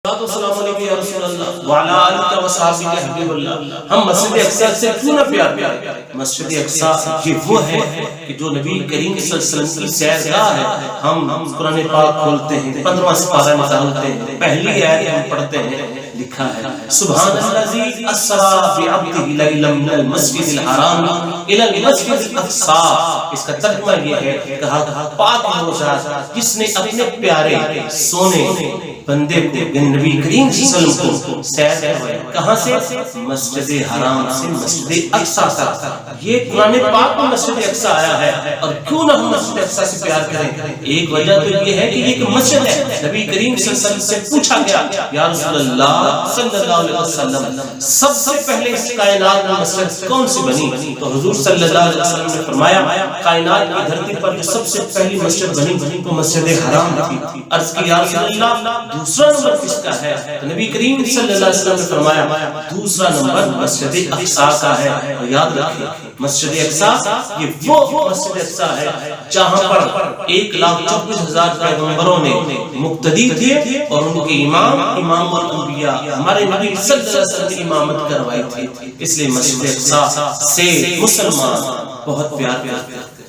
السلام علیکم یا رسول اللہ وعلا آلہ و صحابہ حبیب اللہ. ہم مسجد اقصی سے کیوں نہ پیار کریں؟ مسجد اقصی یہ وہ ہے کہ جو نبی کریم صلی اللہ علیہ وسلم کی سیرگاہ ہے. ہم قرآن پاک کھولتے ہیں، 15واں سپارہ نکالتے ہیں، پہلی آیت ہم پڑھتے ہیں، لکھا ہے سبحان الذی اسری بعبدہ لیلا من المسجد الحرام الی المسجد الاقصی. اس کا ترجمہ یہ ہے کہا پاک ہے وہ ذات جس نے اپنے پیارے سونے بندے کو نبی کریم صلی اللہ علیہ وسلم کو سیر کروایا. کہاں سے؟ مسجد حرام سے مسجد اقصی تک. یہ قرآن پاک میں مسجد اقصی آیا ہے. اور کیوں نہ ہم مسجد اقصی سے پیار کریں؟ ایک وجہ تو یہ ہے کہ یہ ایک مسجد ہے. نبی کریم صلی اللہ علیہ وسلم سے پوچھا گیا یا رسول اللہ صلی اللہ علیہ وسلم سب سے پہلے اس کائنات میں مسجد کون سی بنی؟ تو حضور صلی اللہ علیہ وسلم نے فرمایا کائنات کی دھرتی پر جو سب سے پہلی مسجد بنی وہ مسجد حرام تھی. عرض کی یا رسول اللہ دوسرا نمبر کس کا ہے؟ تو نبی کریم صلی اللہ علیہ وسلم نے فرمایا دوسرا نمبر مسجد اقصی کا ہے. اور یاد رکھیں مسجد اقصی یہ وہ مسجد اقصی ہے جہاں پر 1,24,000 پیغمبروں نے مقتدی تھے اور ان کے امام الانبیاء ہمارے نبی صلی اللہ علیہ وسلم نے امامت کروائی تھی. اس لیے مسجد اقصی سے مسلمان بہت پیار کرتے ہیں.